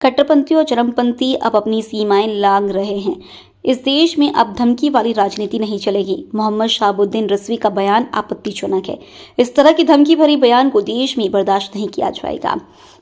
कट्टरपंथी और चरमपंथी अब अपनी सीमाएं लांघ रहे हैं। इस देश में अब धमकी वाली राजनीति नहीं चलेगी। मोहम्मद शहाबुद्दीन रिजवी का बयान आपत्तिजनक है। इस तरह की धमकी भरी बयान को देश में बर्दाश्त नहीं किया जाएगा।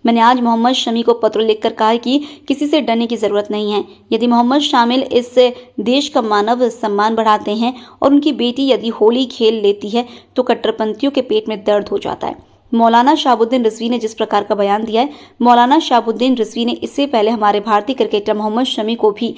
मैंने आज मोहम्मद शमी को पत्र लिखकर कहा है कि किसी से डरने की जरूरत नहीं है। यदि मोहम्मद शामिल इस देश का मानव सम्मान बढ़ाते हैं और उनकी बेटी यदि होली खेल लेती है तो कट्टरपंथियों के पेट में दर्द हो जाता है। मौलाना शहाबुद्दीन रिजवी ने जिस प्रकार का बयान दिया है, मौलाना शहाबुद्दीन रिजवी ने इससे पहले हमारे भारतीय क्रिकेटर मोहम्मद शमी को भी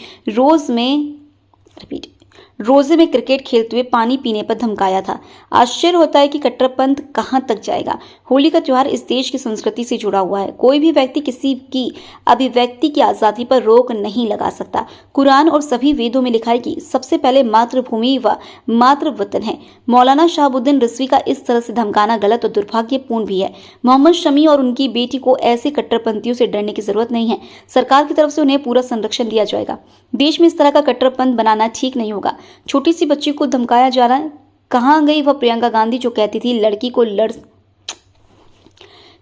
रोजे में क्रिकेट खेलते हुए पानी पीने पर धमकाया था। आश्चर्य होता है कि कट्टरपंथ कहां तक जाएगा। होली का त्योहार इस देश की संस्कृति से जुड़ा हुआ है। कोई भी व्यक्ति किसी की अभिव्यक्ति की आजादी पर रोक नहीं लगा सकता। कुरान और सभी वेदों में लिखा है कि सबसे पहले मातृभूमि व मातृवतन है। मौलाना शहाबुद्दीन रिजवी का इस तरह से धमकाना गलत और दुर्भाग्यपूर्ण भी है। मोहम्मद शमी और उनकी बेटी को ऐसे कट्टरपंथियों से डरने की जरूरत नहीं है। सरकार की तरफ से उन्हें पूरा संरक्षण दिया जाएगा। देश में इस तरह का कट्टरपंथ बनाना ठीक नहीं होगा। छोटी सी बच्ची को धमकाया जा रहा है। कहां गई वह प्रियंका गांधी जो कहती थी लड़की को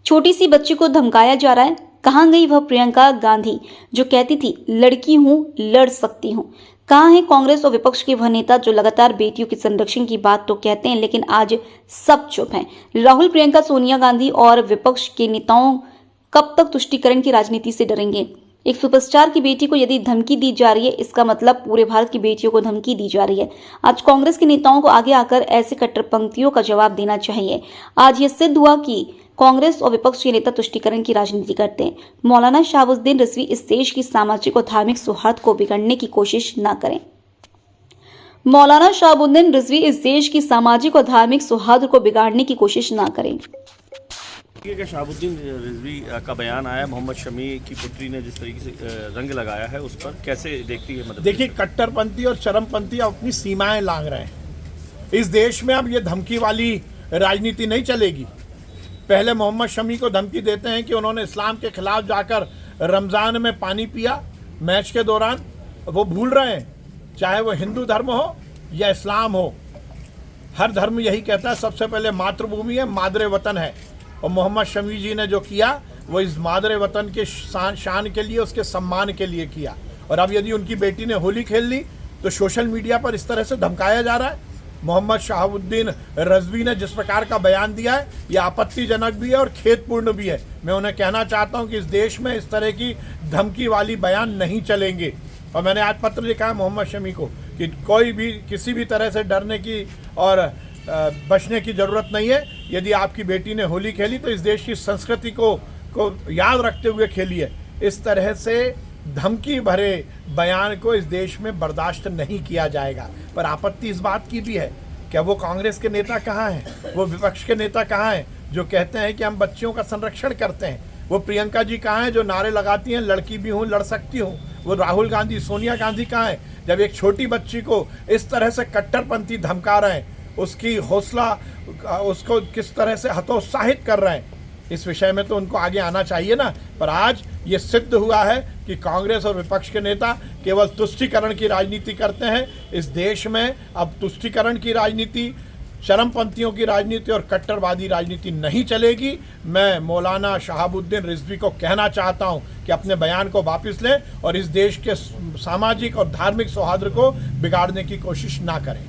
छोटी सी बच्ची को धमकाया जा रहा है। कहां गई वह प्रियंका गांधी जो कहती थी लड़की हूं, लड़ सकती हूं। कहां है कांग्रेस और विपक्ष के वह नेता जो लगातार बेटियों के संरक्षण की बात तो कहते हैं लेकिन आज सब चुप हैं। राहुल, प्रियंका, सोनिया गांधी और विपक्ष के नेताओं कब तक तुष्टीकरण की राजनीति से डरेंगे? एक सुपरस्टार की बेटी को यदि धमकी दी जा रही है, इसका मतलब पूरे भारत की बेटियों को धमकी दी जा रही है। आज कांग्रेस के नेताओं को आगे आकर ऐसे कट्टरपंथियों का जवाब देना चाहिए। आज ये सिद्ध हुआ कि कांग्रेस और विपक्ष के नेता तुष्टीकरण की राजनीति करते हैं। मौलाना शहाबुद्दीन रिजवी इस देश की सामाजिक और धार्मिक सौहार्द को बिगाड़ने की कोशिश न करें। मौलाना शहाबुद्दीन रिजवी इस देश की सामाजिक और धार्मिक सौहार्द को बिगाड़ने की कोशिश न करें। कि शहाबुद्दीन रिजवी का बयान आया, मोहम्मद शमी की पुत्री ने जिस तरीके से रंग लगाया है उस पर कैसे देखती है? मतलब देखिए, कट्टरपंथी और चरमपंथी अपनी सीमाएं लांघ रहे हैं। इस देश में अब ये धमकी वाली राजनीति नहीं चलेगी। पहले मोहम्मद शमी को धमकी देते हैं कि उन्होंने इस्लाम के खिलाफ जाकर रमज़ान में पानी पिया मैच के दौरान। वो भूल रहे हैं, चाहे वो हिंदू धर्म हो या इस्लाम हो, हर धर्म यही कहता है सबसे पहले मातृभूमि है, मादरे वतन है। और मोहम्मद शमी जी ने जो किया वो इस मादरे वतन के शान के लिए, उसके सम्मान के लिए किया। और अब यदि उनकी बेटी ने होली खेल ली तो सोशल मीडिया पर इस तरह से धमकाया जा रहा है। मोहम्मद शहाबुद्दीन रिजवी ने जिस प्रकार का बयान दिया है यह आपत्तिजनक भी है और खेदपूर्ण भी है। मैं उन्हें कहना चाहता हूं कि इस देश में इस तरह की धमकी वाली बयान नहीं चलेंगे। और मैंने आज पत्र लिखा है मोहम्मद शमी को कि कोई भी किसी भी तरह से डरने की और बचने की ज़रूरत नहीं है। यदि आपकी बेटी ने होली खेली तो इस देश की संस्कृति को याद रखते हुए खेली है। इस तरह से धमकी भरे बयान को इस देश में बर्दाश्त नहीं किया जाएगा। पर आपत्ति इस बात की भी है, क्या वो कांग्रेस के नेता कहाँ हैं, वो विपक्ष के नेता कहाँ हैं जो कहते हैं कि हम बच्चियों का संरक्षण करते हैं? वो प्रियंका जी कहाँ हैं जो नारे लगाती हैं लड़की भी हूँ, लड़ सकती हूँ? वो राहुल गांधी, सोनिया गांधी कहाँ हैं जब एक छोटी बच्ची को इस तरह से कट्टरपंथी धमका रहे हैं, उसकी हौसला, उसको किस तरह से हतोत्साहित कर रहे हैं? इस विषय में तो उनको आगे आना चाहिए ना। पर आज ये सिद्ध हुआ है कि कांग्रेस और विपक्ष के नेता केवल तुष्टीकरण की राजनीति करते हैं। इस देश में अब तुष्टीकरण की राजनीति, चरमपंथियों की राजनीति और कट्टरवादी राजनीति नहीं चलेगी। मैं मौलाना शहाबुद्दीन रिजवी को कहना चाहता हूं कि अपने बयान को वापस लें और इस देश के सामाजिक और धार्मिक सौहार्द को बिगाड़ने की कोशिश ना करें।